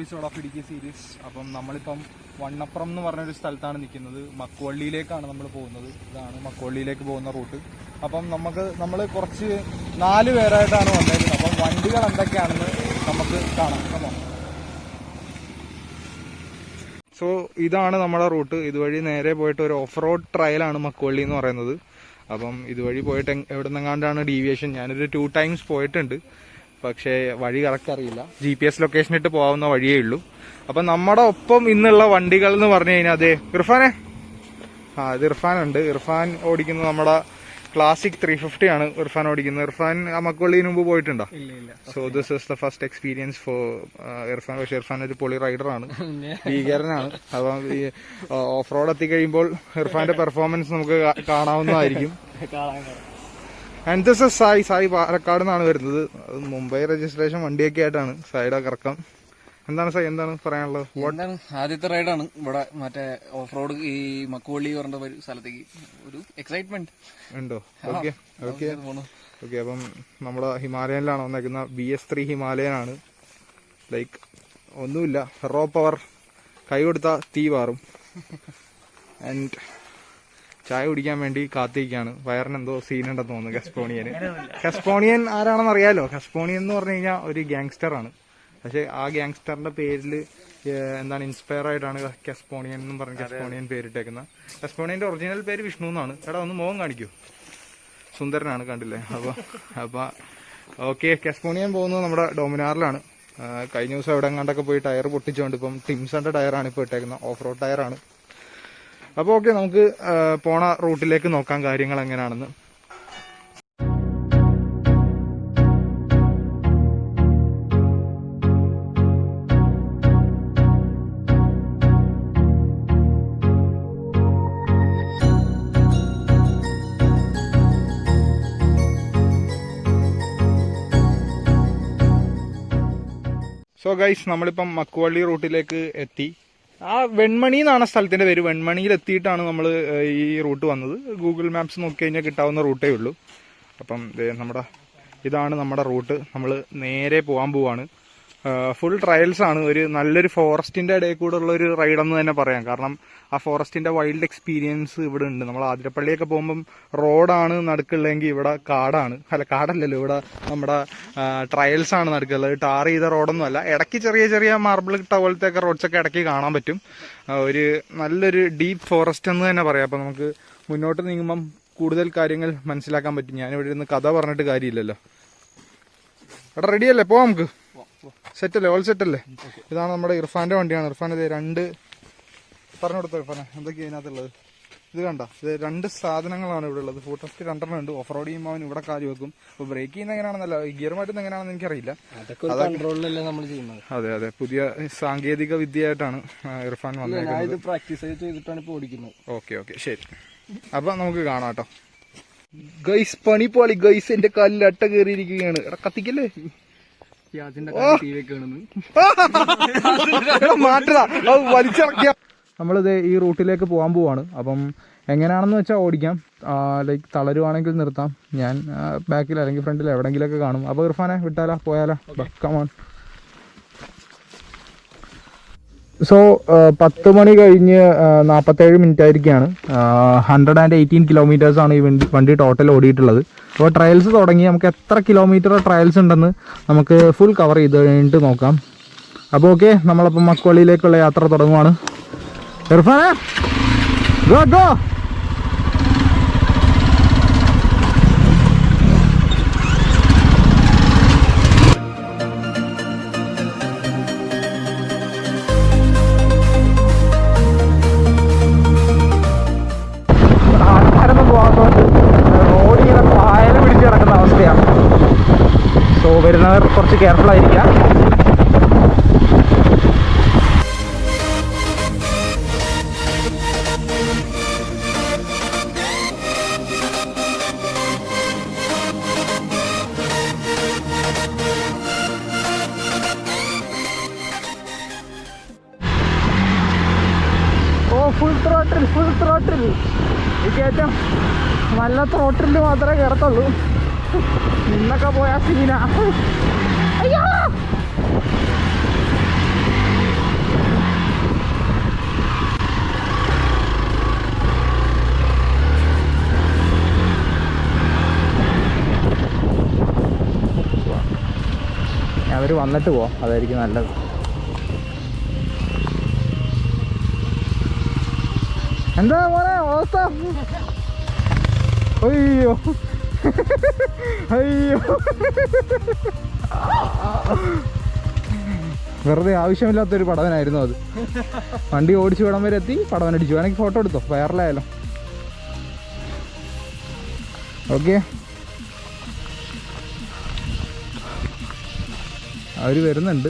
Episode of Idukki series. അപ്പം നമ്മളിപ്പം വണ്ണപ്പുറം എന്ന് പറഞ്ഞൊരു സ്ഥലത്താണ് നിൽക്കുന്നത്. മക്കുവള്ളിയിലേക്കാണ് നമ്മൾ പോകുന്നത്. ഇതാണ് മക്കുവള്ളിയിലേക്ക് പോകുന്ന റൂട്ട്. അപ്പം നമ്മൾ കുറച്ച് 4 പേരായിട്ടാണ് വന്നേക്കുന്നത്. അപ്പം വണ്ടികൾ എന്തൊക്കെയാണെന്ന് നമുക്ക് കാണാം. സോ ഇതാണ് നമ്മുടെ റൂട്ട്. ഇതുവഴി നേരെ പോയിട്ട് ഒരു ഓഫ് റോഡ് ട്രയലാണ് മക്കുവള്ളി എന്ന് പറയുന്നത്. അപ്പം ഇതുവഴി പോയിട്ട് എവിടെ നിന്നെങ്ങാണ്ടാണ് ഡീവിയേഷൻ. ഞാനൊരു 2 times പോയിട്ടുണ്ട്, പക്ഷേ വഴി കറക്റ്റ് അറിയില്ല. GPS ലൊക്കേഷൻ ഇട്ട് പോകാവുന്ന വഴിയേ ഉള്ളൂ. അപ്പം നമ്മുടെ ഒപ്പം ഇന്നുള്ള വണ്ടികൾ എന്ന് പറഞ്ഞു കഴിഞ്ഞാൽ അതെ ഇർഫാനെ, ഇത് ഇർഫാനുണ്ട്. ഇർഫാൻ ഓടിക്കുന്നത് നമ്മുടെ ക്ലാസിക് 350 ആണ് ഇർഫാൻ ഓടിക്കുന്നത്. ഇർഫാൻ മക്കുവള്ളിന് മുമ്പ് പോയിട്ടുണ്ടോ? So this is the first experience for Irfan. പക്ഷേ ഇർഫാൻ ഒരു പൊളി റൈഡറാണ്, ഭീകരനാണ്. അപ്പം ഈ ഓഫ് റോഡ് എത്തിക്കഴിയുമ്പോൾ ഇർഫാന്റെ പെർഫോമൻസ് നമുക്ക് കാണാവുന്നതായിരിക്കും. And this is Sai Palakkad നിന്നാണ് വരുന്നത്. മുംബൈ രജിസ്ട്രേഷൻ വണ്ടിയൊക്കെ ആയിട്ടാണ് സായിയുടെ കറക്കം. എന്താണ് സായി, എന്താണ് പറയാനുള്ളത്? എന്താണ് ആദ്യത്തെ റൈഡാണ് ഇവിടെ, മറ്റേ ഓഫ് റോഡ് ഈ മക്കുവള്ളി പറഞ്ഞ ഒരു സ്ഥലത്തേക്ക്. ഒരു എക്സൈറ്റ്മെന്റ് ഉണ്ടോ? ഓക്കെ. അപ്പം നമ്മുടെ ഹിമാലയനിലാണ് വന്നേക്കുന്ന. BS3 ഹിമാലയൻ ആണ്. ലൈക്ക് ഒന്നുമില്ല, റോ പവർ, കൈ കൊടുത്താൽ തീ പാറും. ആൻഡ് ചായ കുടിക്കാൻ വേണ്ടി കാത്തിരിക്കുകയാണ്. വയറിനെന്തോ സീനുണ്ടെന്ന് തോന്നുന്നു കസ്പോണിയന്. കസ്പോണിയൻ ആരാണെന്ന് അറിയാലോ? കസ്പോണിയൻ എന്ന് പറഞ്ഞു കഴിഞ്ഞാൽ ഒരു ഗ്യാങ്സ്റ്റർ ആണ്. പക്ഷെ ആ ഗ്യാങ്സ്റ്ററിന്റെ പേരിൽ എന്താണ് ഇൻസ്പയർ ആയിട്ടാണ് കസ്പോണിയൻ എന്നും പറഞ്ഞ് കസ്പോണിയൻ പേരിട്ടേക്കുന്നത്. കസ്പോണിയന്റെ ഒറിജിനൽ പേര് വിഷ്ണു എന്നാണ്. എടാ ഒന്ന് മുഖം കാണിക്കൂ, സുന്ദരനാണ്, കണ്ടില്ലേ? അപ്പൊ ഓക്കെ, കസ്പോണിയൻ പോകുന്നത് നമ്മുടെ ഡോമിനാറിലാണ്. കഴിഞ്ഞ ദിവസം എവിടെ എങ്ങാണ്ടൊക്കെ പോയി ടയർ പൊട്ടിച്ചുകൊണ്ട് ഇപ്പം ടിംസന്റെ ടയറാണ് ഇപ്പോൾ ഇട്ടേക്കുന്നത്, ഓഫ് റോഡ് ടയറാണ്. അപ്പോൾ ഓക്കെ, നമുക്ക് പോണ റൂട്ടിലേക്ക് നോക്കാം കാര്യങ്ങൾ എങ്ങനെയാണെന്ന്. സോ ഗൈസ്, നമ്മളിപ്പം മക്കുവള്ളി റൂട്ടിലേക്ക് എത്തി. ആ വെൺമണി എന്നാണ് സ്ഥലത്തിന്റെ പേര്. വെൺമണിയിൽ എത്തിയിട്ടാണ് നമ്മൾ ഈ റൂട്ട് വന്നത്. ഗൂഗിൾ മാപ്സ് നോക്കി കഴിഞ്ഞാൽ കിട്ടാവുന്ന റൂട്ടേ ഉള്ളൂ. അപ്പം ഇതാണ് നമ്മുടെ റൂട്ട്. നമ്മൾ നേരെ പോകാൻ പോവാണ്. ഫുൾ ട്രയൽസ് ആണ്. ഒരു നല്ലൊരു ഫോറസ്റ്റിന്റെ ഇടയിൽ കൂടെ ഉള്ള ഒരു റൈഡെന്ന് തന്നെ പറയാം. കാരണം ആ ഫോറസ്റ്റിന്റെ വൈൽഡ് എക്സ്പീരിയൻസ് ഇവിടെ ഉണ്ട്. നമ്മൾ ആതിരപ്പള്ളിയൊക്കെ പോകുമ്പം റോഡാണ് നടുക്കുള്ളതെങ്കിൽ ഇവിടെ കാടാണ്. അല്ല, കാടല്ലല്ലോ, ഇവിടെ നമ്മുടെ ട്രയൽസ് ആണ് നടുക്കുള്ളത്. ടാർ ചെയ്ത റോഡൊന്നും അല്ല. ഇടയ്ക്ക് ചെറിയ ചെറിയ മാർബിൾ ഇട്ട പോലത്തെ ഒക്കെ റോഡ്സൊക്കെ ഇടയ്ക്ക് കാണാൻ പറ്റും. ഒരു നല്ലൊരു ഡീപ്പ് ഫോറസ്റ്റ് എന്ന് തന്നെ പറയാം. അപ്പം നമുക്ക് മുന്നോട്ട് നീങ്ങുമ്പം കൂടുതൽ കാര്യങ്ങൾ മനസ്സിലാക്കാൻ പറ്റും. ഞാനിവിടെ ഇരുന്ന് കഥ പറഞ്ഞിട്ട് കാര്യമില്ലല്ലോ. എടാ റെഡിയല്ലേ? പോവാം നമുക്ക്. സെറ്റല്ലേ? ഓൾ സെറ്റല്ലേ? ഇതാണ് നമ്മുടെ ഇർഫാന്റെ വണ്ടിയാണ്. ഇർഫാൻ ഇത് 2 പറഞ്ഞു കൊടുത്തോ ഇർഫാനെ, എന്തൊക്കെയാണ് ഇതിനകത്തുള്ളത്? ഇത് കണ്ട, ഇത് 2 സാധനങ്ങളാണ് ഇവിടെ ഉള്ളത്. ഫുഡ് ടെസ്റ്റ് 2 ഉണ്ട്. ഓഫ് റോഡ് ചെയ്യുമ്പോൾ അവൻ ഇവിടെ കാര്യം വെക്കും. അപ്പൊ ബ്രേക്ക് ചെയ്യുന്ന എങ്ങനെയാണെന്നല്ല, ഗിയർ മാറ്റുന്ന എങ്ങനെയാണെന്ന് എനിക്കറിയില്ല. അതെ അതെ, പുതിയ സാങ്കേതിക വിദ്യയായിട്ടാണ് ഇർഫാൻ വന്നത്. പ്രാക്ടീസ് ചെയ്തിട്ടാണ് ഇപ്പോൾ ഓടിക്കുന്നത്. ഓക്കെ ശരി. അപ്പൊ നമുക്ക് കാണാം കേട്ടോ. ഗൈസ് പണിപ്പാളി ഗൈസ്, എന്റെ കാലിൽ അട്ട കയറിയിരിക്കുകയാണ്. എടാ കത്തിക്കല്ലേ, വലിച്ചിറക്കിയ. നമ്മളിത് ഈ റൂട്ടിലേക്ക് പോകാൻ പോവാണ്. അപ്പം എങ്ങനെയാണെന്ന് വെച്ചാൽ ഓടിക്കാം. ലൈക്ക് തളരുവാണെങ്കിൽ നിർത്താം. ഞാൻ ബാക്കിൽ അല്ലെങ്കിൽ ഫ്രണ്ടിൽ എവിടെങ്കിലൊക്കെ കാണും. അപ്പോൾ ഇർഫാനെ വിട്ടാലോ, പോയാലോ? കമോൺ. സോ 10 മണി കഴിഞ്ഞ് 47 മിനിറ്റ് ആയിരിക്കുകയാണ്. 118 കിലോമീറ്റേഴ്സ് ആണ് ഈ വണ്ടി ടോട്ടൽ ഓടിയിട്ടുള്ളത്. അപ്പോൾ ട്രയൽസ് തുടങ്ങി. നമുക്ക് എത്ര കിലോമീറ്റർ ട്രയൽസ് ഉണ്ടെന്ന് നമുക്ക് ഫുൾ കവർ ചെയ്ത് കഴിഞ്ഞിട്ട് നോക്കാം. അപ്പോൾ ഓക്കെ, നമ്മളപ്പം മക്കുവള്ളിയിലേക്കുള്ള യാത്ര തുടങ്ങുവാണ്. ഇർഫാനെ ഗോ ഗോ. സോ വരുന്നവർ കുറച്ച് കെയർഫുൾ ആയിരിക്കുക. ഫുൾ ത്രോട്ടിൽ ഈ കയറ്റം നല്ല ത്രോട്ടിൽ മാത്രമേ കയറത്തുള്ളൂ. നിന്നൊക്കെ പോയാ സീനാ. അയ്യോ വന്നിട്ട് പോവാം, അതായിരിക്കും നല്ലത്. എന്താ മോനെ അവസ്ഥ? അയ്യോ അയ്യോ, വെറുതെ ആവശ്യമില്ലാത്തൊരു പടവനായിരുന്നു അത്. വണ്ടി ഓടിച്ചു വിടാൻ വരെ എത്തി, പടവനടിച്ചു. വേണമെങ്കിൽ ഫോട്ടോ എടുത്തോ, വൈറലായാലോ. ഓക്കെ, അവർ വരുന്നുണ്ട്.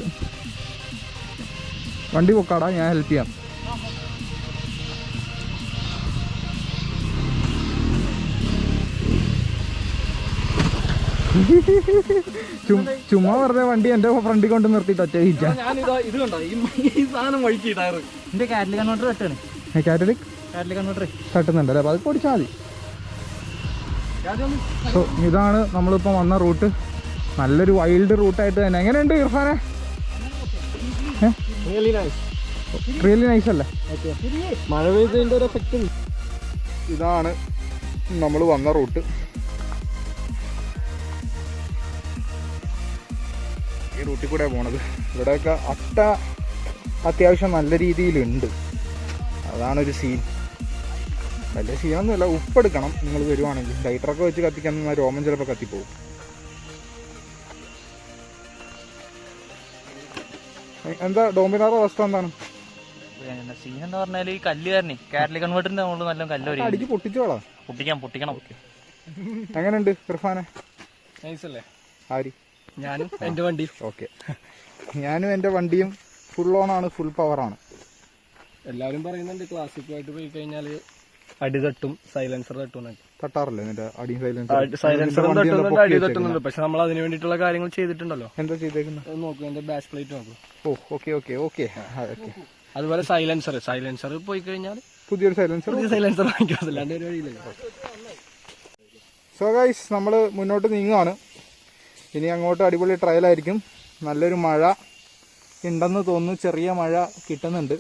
വണ്ടി പൊക്കാടാ, ഞാൻ ഹെൽപ്പ് ചെയ്യാം. ചുമ്മാ പറഞ്ഞ വണ്ടി എന്റെ ഫ്രണ്ടിൽ കൊണ്ട് നിർത്തിയിട്ട് ഒറ്റ ഇരിക്കാം. എന്റെ കാറ്റലിക് കൺവെർട്ടർ തട്ടാണ്. കാറ്റലിക് കൺവെർട്ടർ തട്ടുന്നുണ്ടല്ലേ, അപ്പൊ അത് ഓടിച്ചാൽ മതി. സോ ഇതാണ് നമ്മളിപ്പോൾ വന്ന റൂട്ട്. നല്ലൊരു വൈൽഡ് റൂട്ടായിട്ട് തന്നെ. എങ്ങനെയുണ്ട് ഇർഫാനെ? റിയലി നൈസ് അല്ലേ? മഴ പെയ്തതിന്റെ ഒരു എഫക്റ്റ്. ഇതാണ് നമ്മൾ വന്ന റൂട്ട്. ഈ റൂട്ടിൽ കൂടെ പോണത്. ഇവിടെയൊക്കെ അട്ട അത്യാവശ്യം നല്ല രീതിയിലുണ്ട്. അതാണൊരു സീൻ. വലിയ സീനൊന്നുമില്ല. ഉപ്പെടുക്കണം നിങ്ങൾ വരുവാണെങ്കിൽ. ലൈറ്ററൊക്കെ വെച്ച് കത്തിക്കാൻ രോമം ചിലപ്പോൾ കത്തിപ്പോവും. എന്താ ഡോമിനാറോ അവസ്ഥ എന്താണ്? സീൻ എന്ന് പറഞ്ഞാൽ ഈ കല്ല് കാരണേ കാറ്റലിക് കൺവെർട്ടറിന്റെ മുകളിൽ നല്ല കല്ല് അടിക്ക് പൊട്ടിച്ചോളാം. പൊട്ടിക്കണം. എങ്ങനെയുണ്ട് ഇർഫാനെ? നൈസല്ലേ? ആര്? ഞാനും എന്റെ വണ്ടി. ഓക്കെ, ഞാനും എൻ്റെ വണ്ടിയും ഫുൾ ഓണാണ്, ഫുൾ പവറാണ്. എല്ലാവരും പറയുന്നുണ്ട് ക്ലാസിക്കുമായിട്ട് പോയി കഴിഞ്ഞാൽ അടി തട്ടും, സൈലൻസർ തട്ടും. തട്ടാറില്ല എന്നിട്ട് അടിയും സൈലൻസർ അടി തട്ടുന്നുണ്ട്. പക്ഷെ നമ്മൾ അതിന് വേണ്ടിയിട്ടുള്ള കാര്യങ്ങൾ ചെയ്തിട്ടുണ്ടല്ലോ. എന്താ ചെയ്തേക്കുന്നത്? നോക്കൂ, എന്റെ ബാക്ക് പ്ലേറ്റ് നോക്കൂ. ഓ ഓക്കെ. അതുപോലെ സൈലൻസർ പോയി കഴിഞ്ഞാൽ പുതിയൊരു സൈലൻസർ വാങ്ങിക്കാറില്ലാണ്ട് ഒരു വഴിയില്ല. സോ ഗൈസ്, നമ്മൾ മുന്നോട്ട് നീങ്ങുകയാണ്. ഇനി അങ്ങോട്ട് അടിപൊളി ട്രയലായിരിക്കും. നല്ലൊരു മഴ ഉണ്ടെന്ന് തോന്നുന്നു. ചെറിയ മഴ കിട്ടുന്നുണ്ട്.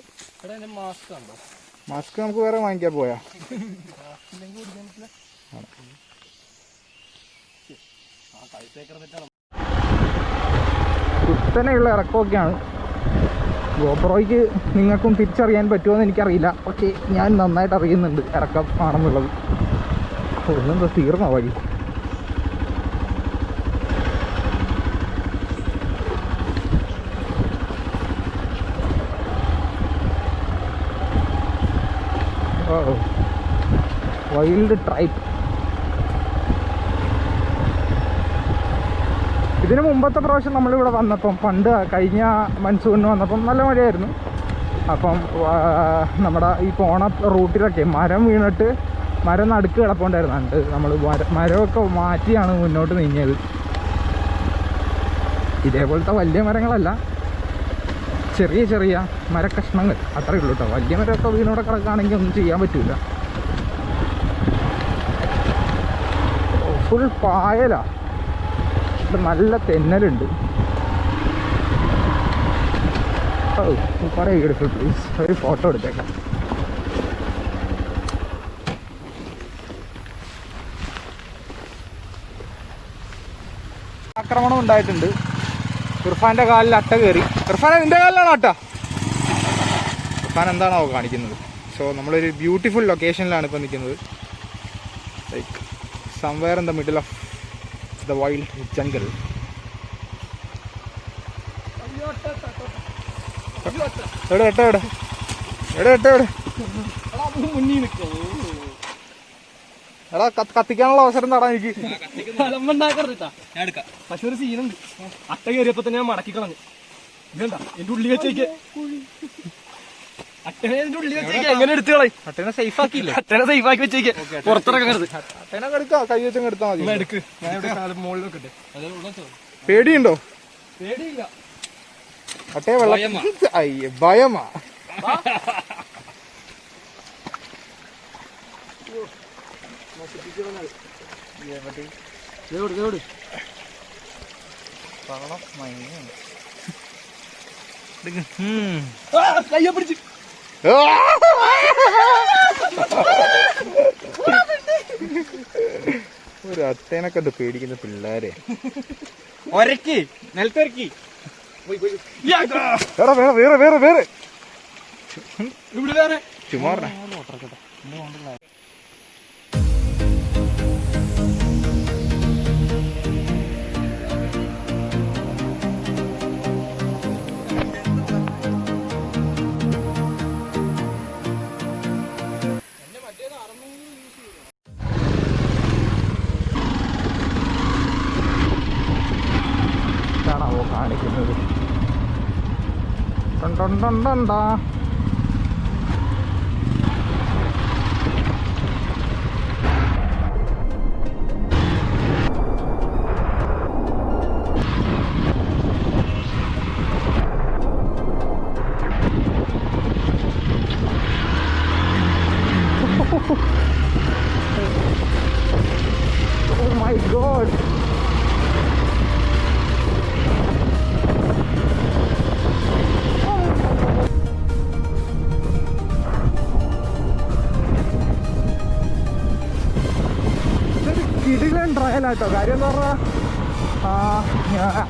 മാസ്ക് നമുക്ക് വേറെ വാങ്ങിക്കാൻ പോയാ? കുത്തനെയുള്ള ഇറക്കമൊക്കെയാണ്. ഗോപ്രോയ്ക്ക് നിങ്ങൾക്കും തിരിച്ചറിയാൻ പറ്റുമോയെന്ന് എനിക്കറിയില്ല. പക്ഷേ ഞാൻ നന്നായിട്ട് അറിയുന്നുണ്ട് ഇറക്കം ആണെന്നുള്ളത്. ഒന്നെന്താ തീർന്നോ വഴി? വൈൽഡ് ട്രൈപ്പ്. ഇതിന് മുമ്പത്തെ പ്രാവശ്യം നമ്മളിവിടെ വന്നപ്പം, പണ്ട് കഴിഞ്ഞ മൺസൂണിന് വന്നപ്പം നല്ല മഴയായിരുന്നു. അപ്പം നമ്മുടെ ഈ പോണ റൂട്ടിലൊക്കെ മരം വീണിട്ട് മരം നടുക്ക് കിടപ്പുണ്ടായിരുന്നുണ്ട്. നമ്മൾ മരമൊക്കെ മാറ്റിയാണ് മുന്നോട്ട് നീങ്ങിയത്. ഇതേപോലത്തെ വലിയ മരങ്ങളല്ല, ചെറിയ ചെറിയ മരക്കഷ്ണങ്ങൾ അത്രയേ ഉള്ളൂ കേട്ടോ. വലിയ മരമൊക്കെ വീണോടെ കിടക്കുകയാണെങ്കിൽ ഒന്നും ചെയ്യാൻ പറ്റില്ല. ഫുൾ പായലാണ്. നല്ല തെന്നലുണ്ട്. ഓ കുറേ ബ്യൂട്ടിഫുൾ പ്ലേസ്. ഒരു ഫോട്ടോ എടുത്തേക്കാം. ആക്രമണം ഉണ്ടായിട്ടുണ്ട്. ഇർഫാന്റെ കാലിൽ അട്ട കയറി. ഇർഫാൻ, നിന്റെ കാലിലാണോ അട്ട? ഇർഫാൻ എന്താണോ കാണിക്കുന്നത്? സോ നമ്മളൊരു ബ്യൂട്ടിഫുൾ ലൊക്കേഷനിലാണ് ഇപ്പോൾ നിൽക്കുന്നത്. Like somewhere in the middle of the wild jungle. എടാ കത്തിക്കാനുള്ള അവസരം തടാ എനിക്ക്. പക്ഷെ ഒരു സീനുണ്ട്. അട്ട കയറിയപ്പോ തന്നെ ഞാൻ മടക്കി കളഞ്ഞു. ഇതെന്താ എന്റെ ഉള്ളി വെച്ചേക്ക്. അട്ടനെ എന്റെ ഉള്ളി വെച്ചേക്ക്. എങ്ങനെ എടുത്തു കളയും? അട്ടനെ സേഫ് ആക്കിയില്ലേ? അട്ടനെ സേഫ് ആക്കി വെച്ചേക്ക്. പുറത്തിറങ്ങരുത്. അട്ടനെ എടുക്കാം, കൈ വെച്ചങ്ങ് എടുത്താൽ മതി. എടുക്ക്. ഞാൻ ഇവിടെ മുകളിൽ വെക്കട്ടെ. പേടിയുണ്ടോ? പേടിയില്ല. അട്ടേ വെള്ളം അയ്യ ഭയമാ. കയ്യെ പിടിച്ച് ഒരു അട്ടേനെ കണ്ട് പേടിക്കുന്ന പിള്ളേരെ. ഒരക്കി നിലത്തിറക്കി. വേറെ വേറെ വേറെ വേറെ ഇവിടെ വേറെ ചുമ്മാ ാണാവോ കാണിക്കുന്നത്. Oh my god. കിടിലൻ ട്രയലാട്ടോ. കാര്യം എന്ന് പറഞ്ഞാൽ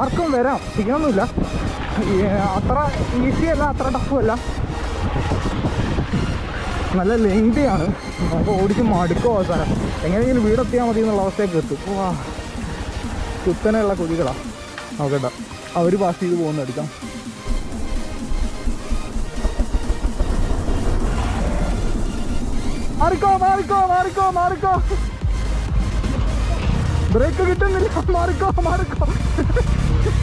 ആർക്കും വരാം, ചെയ്യാനൊന്നുമില്ല. അത്ര ഈസി അല്ല, അത്ര ടഫും അല്ല. നല്ല ലെങ്തിയാണ്, നമുക്ക് ഓടിച്ച് മടുക്കും അവസാനം. എങ്ങനെയെങ്കിലും വീടെത്തിയാൽ മതി എന്നുള്ള അവസ്ഥയൊക്കെ എത്തും. വാ, കുത്തനെയുള്ള കുതികളാണ്. നോക്കട്ടെ, അവർ പാസ് ചെയ്ത് പോകുന്ന എടുക്കാം. മാറിക്കോ മാറിക്കോ മാറിക്കോ മാറിക്കോ, ബ്രേക്ക് കിട്ടുന്നില്ല. മാറിക്കോ മാറിക്കോ.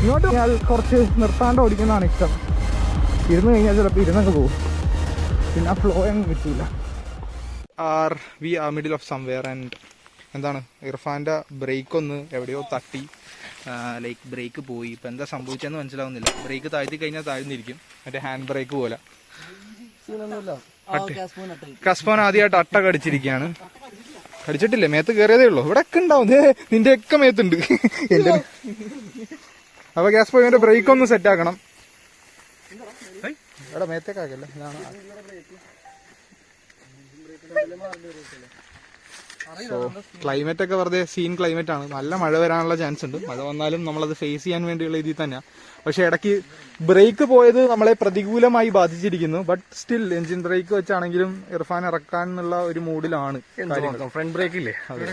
ഇങ്ങോട്ട് ഞാൻ കുറച്ച് നിർത്താണ്ട് ഓടിക്കുന്നതാണ് ഇഷ്ടം. ഇരുന്ന് കഴിഞ്ഞാൽ ചിലപ്പോൾ ഇരുന്നങ്ങ് പോകും, പിന്നെ ആ ഫ്ലോ അങ്ങ് കിട്ടില്ല. We are middle of somewhere and എന്താണ് ഇർഫാൻ്റെ ബ്രേക്ക് ഒന്ന് എവിടെയോ തട്ടി, ലൈക്ക് ബ്രേക്ക് പോയി. ഇപ്പം എന്താ സംഭവിച്ചതെന്ന് മനസ്സിലാവുന്നില്ല. ബ്രേക്ക് താഴ്ത്തി കഴിഞ്ഞാൽ താഴ്ന്നിരിക്കും, മറ്റേ ഹാൻഡ് ബ്രേക്ക് പോലെ. കസ്പോൻ ആദ്യമായിട്ട് അട്ട കടിച്ചിരിക്കുകയാണ്. കടിച്ചിട്ടില്ലേ, മേത്ത് കയറിയതേ ഉള്ളൂ. ഇവിടെ ഒക്കെ ഉണ്ടാവും, നിന്റെ ഒക്കെ മേത്തുണ്ട് എന്റെ. അപ്പൊ ഗ്യാസ് പോയിന്റെ ബ്രേക്ക് ഒന്ന് സെറ്റ് ആക്കണം. ഇവിടെ മേത്തേക്കാക്കല്ലേ, ഇതാണ്. സോ ക്ലൈമറ്റ് ഒക്കെ വെറുതെ സീൻ ക്ലൈമറ്റ് ആണ്. നല്ല മഴ വരാനുള്ള ചാൻസ് ഉണ്ട്. മഴ വന്നാലും നമ്മളത് ഫേസ് ചെയ്യാൻ വേണ്ടിയുള്ള ഇതിൽ തന്നെയാണ്. പക്ഷെ ഇടയ്ക്ക് ബ്രേക്ക് പോയത് നമ്മളെ പ്രതികൂലമായി ബാധിച്ചിരിക്കുന്നു. ബട്ട് സ്റ്റിൽ എഞ്ചിൻ ബ്രേക്ക് വെച്ചാണെങ്കിലും ഇർഫാൻ ഇറക്കാനുള്ള ഒരു മൂഡിലാണ്. ഫ്രണ്ട് ബ്രേക്ക് ഇല്ലേ? അതെ,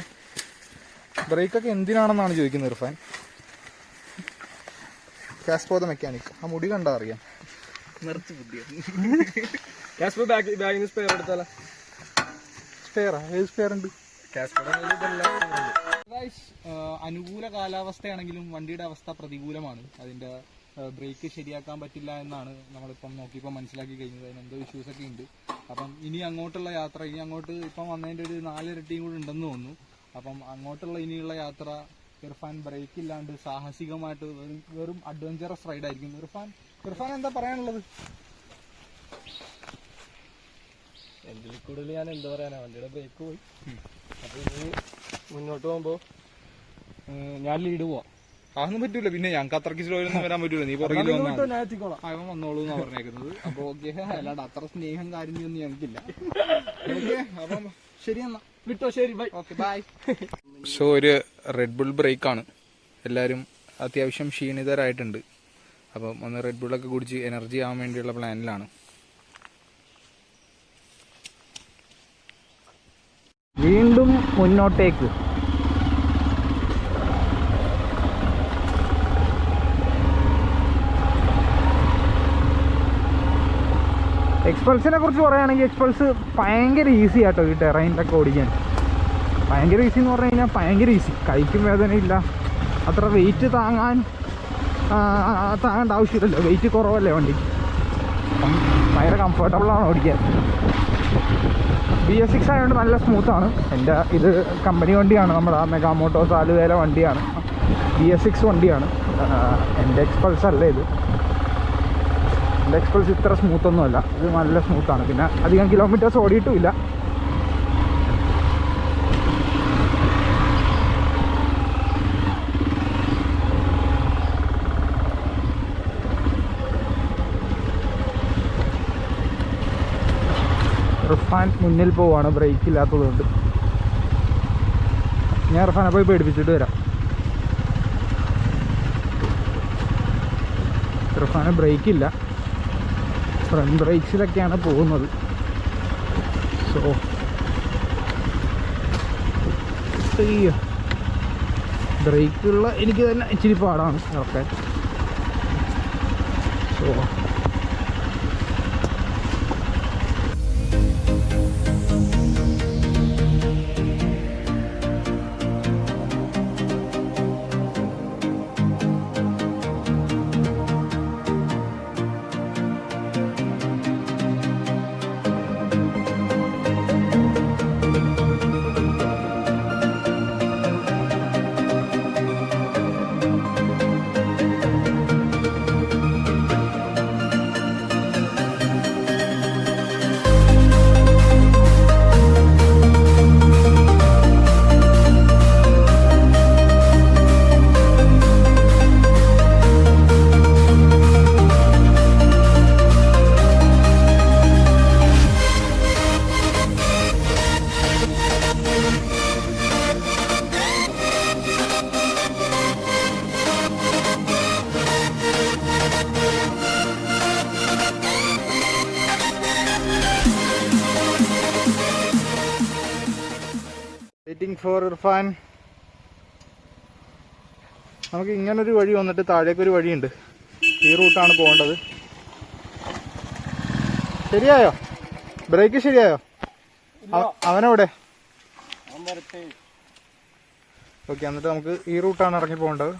ബ്രേക്കൊക്കെ എന്തിനാണെന്നാണ് ചോദിക്കുന്നത് ഇർഫാൻ. കാസ്പോ ദ മെക്കാനിക്, ആ മുടി കണ്ടാ അറിയാം. നിറച്ച് ബുദ്ധിയാണ്. സ്പെയർ എടുത്താലോ? സ്പെയറാ? ഏത് സ്പെയർ ഉണ്ട്? അനുകൂല കാലാവസ്ഥയാണെങ്കിലും വണ്ടിയുടെ അവസ്ഥ പ്രതികൂലമാണ്. അതിന്റെ ബ്രേക്ക് ശരിയാക്കാൻ പറ്റില്ല എന്നാണ് നമ്മളിപ്പം നോക്കിയപ്പോൾ മനസ്സിലാക്കി കഴിഞ്ഞത്. അതിന് എന്തോ ഇഷ്യൂസ് ഒക്കെ ഉണ്ട്. അപ്പം ഇനി അങ്ങോട്ടുള്ള യാത്ര, ഇനി അങ്ങോട്ട് ഇപ്പം വന്നതിൻ്റെ ഒരു 4 ഇരട്ടിയും കൂടി ഉണ്ടെന്ന് തോന്നുന്നു. അപ്പം അങ്ങോട്ടുള്ള ഇനിയുള്ള യാത്ര ഇർഫാൻ ബ്രേക്ക് ഇല്ലാണ്ട് സാഹസികമായിട്ട് വെറും അഡ്വഞ്ചറസ് റൈഡായിരിക്കും. ഇർഫാൻ എന്താ പറയാനുള്ളത്? ഇതിൽ കൂടുതൽ ഞാൻ എന്താ പറയാനാ, വണ്ടിയുടെ ബ്രേക്ക് പോയി. അപ്പൊ ഇനി മുന്നോട്ട് പോകുമ്പോ ഞാൻ ലീഡ് പോവാം. അതൊന്നും പറ്റൂല. പിന്നെ ഞങ്ങൾക്ക് അത്രയ്ക്ക് സ്ലോയിലൊന്നും വരാൻ പറ്റൂല. നീ പുറകിൽ അവൻ വന്നോളൂ എന്നാ പറഞ്ഞേക്കുന്നത്. അപ്പൊ ഓക്കെ, അല്ലാണ്ട് അത്ര സ്നേഹം കാര്യമൊന്നും ഞങ്ങൾക്കില്ല. ഓക്കെ, അപ്പം ശരി എന്നാ വിട്ടോ. ശരി, ബൈ. Okay, bye. സോ ഒരു റെഡ് ബുൾ ബ്രേക്കാണ്. എല്ലാവരും അത്യാവശ്യം ക്ഷീണിതരായിട്ടുണ്ട്. അപ്പം ഒന്ന് റെഡ് ബുള്ളൊക്കെ കുടിച്ച് എനർജി ആവാൻ വേണ്ടിയുള്ള പ്ലാനിലാണ്. വീണ്ടും മുന്നോട്ടേക്ക്. എക്സ്പൾസിനെ കുറിച്ച് പറയുകയാണെങ്കിൽ എക്സ്പൾസ് ഭയങ്കര ഈസി ആട്ടോ ഈ ടെറൈനിലൊക്കെ ഓടിക്കാൻ. ഭയങ്കര ഈസി എന്ന് പറഞ്ഞു കഴിഞ്ഞാൽ ഭയങ്കര ഈസി. കൈക്കും വേദനയില്ല, അത്ര വെയിറ്റ് താങ്ങേണ്ട ആവശ്യമില്ലല്ലോ. വെയിറ്റ് കുറവല്ലേ വണ്ടി, ഭയങ്കര കംഫർട്ടബിളാണ് ഓടിക്കാൻ. BS6 ആയതുകൊണ്ട് നല്ല സ്മൂത്താണ്. എൻ്റെ ഇത് കമ്പനി വണ്ടിയാണ്, നമ്മുടെ മെഗാ മോട്ടോഴ്സ് ആലുവേല വണ്ടിയാണ്. BS6 വണ്ടിയാണ്. എൻ്റെ എക്സ്പൾസ് അല്ല ഇത്. എൻ്റെ എക്സ്പൾസ് ഇത്ര സ്മൂത്തൊന്നുമല്ല, ഇത് നല്ല സ്മൂത്താണ്. പിന്നെ അധികം കിലോമീറ്റേഴ്സ് ഓടിയിട്ടുമില്ല. ഇർഫാൻ മുന്നിൽ പോവാണ്, ബ്രേക്ക് ഇല്ലാത്തതുകൊണ്ട്. ഞാൻ ഇർഫാനെ പോയി പേടിപ്പിച്ചിട്ട് വരാം. ഇർഫാന് ബ്രേക്കില്ല, ഫ്രണ്ട് ബ്രേക്സിലൊക്കെയാണ് പോകുന്നത്. സോ ബ്രേക്കുള്ള എനിക്ക് തന്നെ ഇച്ചിരി പാടാണ് ഇറക്കാൻ. So waiting for Irfan. നമുക്ക് ഇങ്ങനൊരു വഴി വന്നിട്ട് താഴേക്കൊരു വഴിയുണ്ട്, ഈ റൂട്ടാണ് പോകേണ്ടത്. ശരിയായോ? ബ്രേക്ക് ശരിയായോ? അവനെവിടെ? ഓക്കെ, എന്നിട്ട് നമുക്ക് ഈ റൂട്ടാണ് ഇറങ്ങി പോകേണ്ടത്.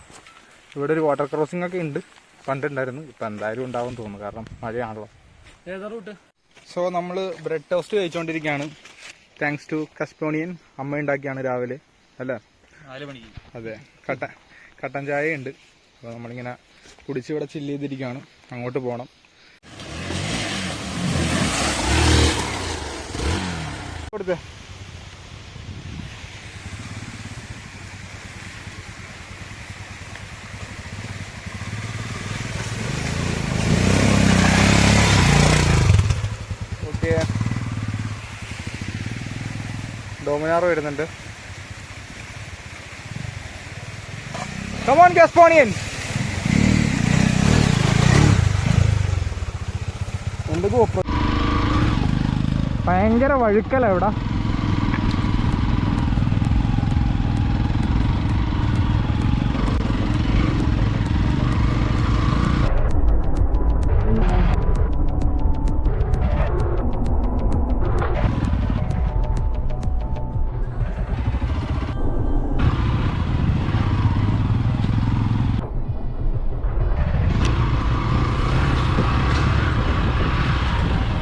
ഇവിടെ ഒരു വാട്ടർ ക്രോസിംഗ് ഒക്കെ ഉണ്ട്, പണ്ടുണ്ടായിരുന്നു, ഇപ്പം എന്തായാലും ഉണ്ടാവും തോന്നുന്നു, കാരണം മഴയാണല്ലോ. ഏതാ റൂട്ട്? സോ നമ്മൾ ബ്രെഡ് ടോസ്റ്റ് കഴിച്ചുകൊണ്ടിരിക്കുകയാണ്. താങ്ക്സ് ടു കസ്പോണിയൻ. അമ്മ ഉണ്ടാക്കിയാണ് രാവിലെ, അല്ലേ? 4 മണിക്ക്. അതെ, കട്ടൻ ചായ ഉണ്ട്. അപ്പോൾ നമ്മളിങ്ങനെ കുടിച്ച് ഇവിടെ ചില്ല് ചെയ്തിരിക്കുകയാണ്. അങ്ങോട്ട് പോകണം. കൊടുത്തേ. ഓക്കെ, ഡോമിനാർ വരുന്നുണ്ട്. Come on, Gasponian. ഭയങ്കര വഴുക്കല ഇവിടെ.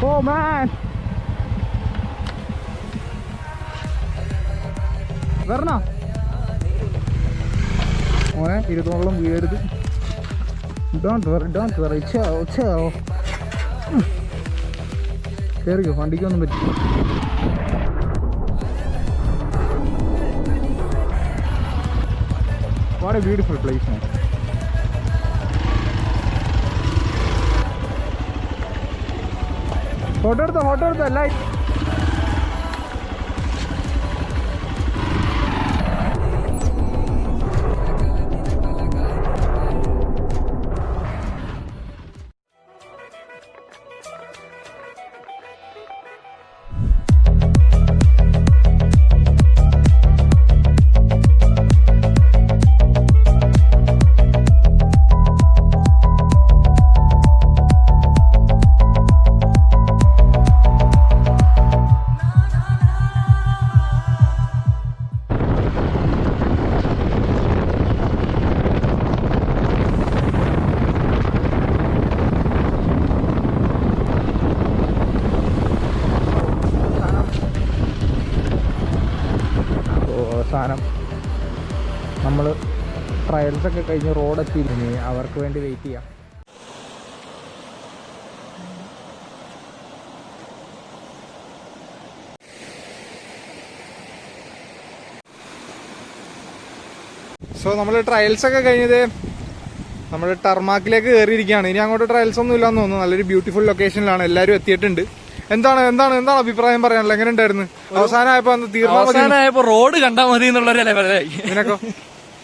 Oh man, വരണോ മോനെ? ഇരുന്നോളം വീഴരുത്. Don't worry. കയറിയോ? വണ്ടിക്കൊന്നും പറ്റില്ല. What a beautiful place man. Photo എടുത്തോ ലൈറ്റ്. അവസാനം നമ്മൾ ട്രയൽസൊക്കെ കഴിഞ്ഞ് റോഡെത്തിയിരുന്നു. അവർക്ക് വേണ്ടി വെയിറ്റ് ചെയ്യാം. സോ നമ്മൾ ട്രയൽസൊക്കെ കഴിഞ്ഞത് നമ്മൾ ടർമാക്കിലേക്ക് കയറിയിരിക്കുകയാണ്. ഇനി അങ്ങോട്ട് ട്രയൽസ് ഒന്നും ഇല്ലാന്ന് തോന്നുന്നു. നല്ലൊരു ബ്യൂട്ടിഫുൾ ലൊക്കേഷനിലാണ് എല്ലാവരും എത്തിയിട്ടുണ്ട്. എന്താണ് അഭിപ്രായം പറയാനുള്ള? എങ്ങനെ ഉണ്ടായിരുന്നു? അവസാനമായപ്പോ റോഡ് കണ്ടാൽ മതി എന്നുള്ളൊരു ലെവലായി. നിനക്കോ?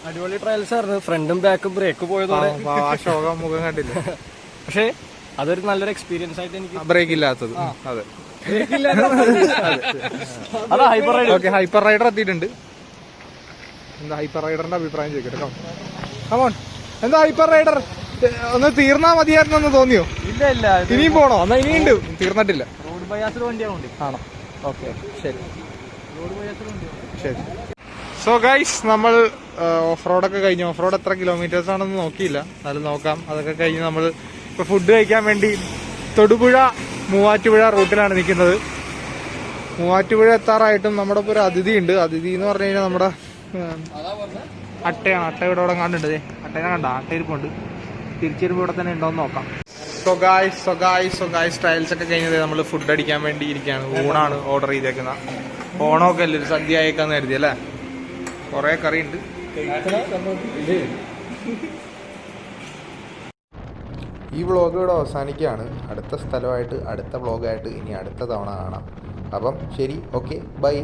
അടിപൊളി ട്രയൽസ് ആയിരുന്നു. ഫ്രണ്ടും ബാക്കും ബ്രേക്ക് പോയതോടെ ആ ശോകം മുഖം കണ്ടില്ല. പക്ഷേ അതൊരു നല്ലൊരു എക്സ്പീരിയൻസ് ആയിട്ട് എനിക്ക് ബ്രേക്ക് ഇല്ലാത്തത് അതെ അതാ hyper ride. Okay, hyper rider എത്തിയിട്ടുണ്ട്. എന്താ ഹൈപ്പർ റൈഡറിന്റെ അഭിപ്രായം ചോദിക്കട്ടെ. കമോൺ, എന്താ ഹൈപ്പർ റൈഡർ ഒന്ന് തീർന്നാ മതിയായിരുന്നെന്ന് തോന്നിയോ? ഇല്ല ഇല്ല, ഇനിയും പോണോ? എന്നാ ഇനിയുണ്ട്, തീർന്നിട്ടില്ല. റോഡ് ബയാസിൽ വണ്ടിയാവുണ്ട്. ആണോ? ഓക്കെ, ശരി റോഡ് ബയാസിൽ വണ്ടിയാവുണ്ട്. ശരി. സോ ഗൈസ്, നമ്മൾ ഓഫ് റോഡൊക്കെ കഴിഞ്ഞു. ഓഫ് റോഡ് എത്ര കിലോമീറ്റേഴ്സ് ആണെന്ന് നോക്കിയില്ല, എന്നാലും നോക്കാം. അതൊക്കെ കഴിഞ്ഞ് നമ്മൾ ഇപ്പോൾ ഫുഡ് കഴിക്കാൻ വേണ്ടി തൊടുപുഴ മൂവാറ്റുപുഴ റൂട്ടിലാണ് നിൽക്കുന്നത്. മൂവാറ്റുപുഴ എത്താറായിട്ടും നമ്മുടെ ഇപ്പോൾ ഒരു അതിഥി ഉണ്ട്. അതിഥി എന്ന് പറഞ്ഞു കഴിഞ്ഞാൽ നമ്മുടെ അട്ടയാണ്. അട്ട ഇവിടെ ഇവിടെ കണ്ടുണ്ട്. അട്ടേനെ കണ്ട, അട്ടയിരിപ്പുണ്ട്. തിരിച്ചു വരുമ്പോൾ ഇവിടെ തന്നെ ഉണ്ടോയെന്ന് നോക്കാം. സോ ഗായ്സ് ട്രയൽസ് ഒക്കെ കഴിഞ്ഞത് നമ്മൾ ഫുഡ് അടിക്കാൻ വേണ്ടി ഇരിക്കുകയാണ്. ഊണാണ് ഓർഡർ ചെയ്തേക്കുന്നത്. ഓണമൊക്കെ അല്ലേ, ഒരു സദ്യ അയക്കാന്ന് കരുതി അല്ലേ. കുറേ കറി ഉണ്ട്. ഈ വ്ളോഗ് ഇവിടെ അവസാനിക്കുകയാണ്. അടുത്ത സ്ഥലമായിട്ട് അടുത്ത വ്ളോഗായിട്ട് ഇനി അടുത്ത തവണ കാണാം. അപ്പം ശരി, ഓക്കെ, ബൈ.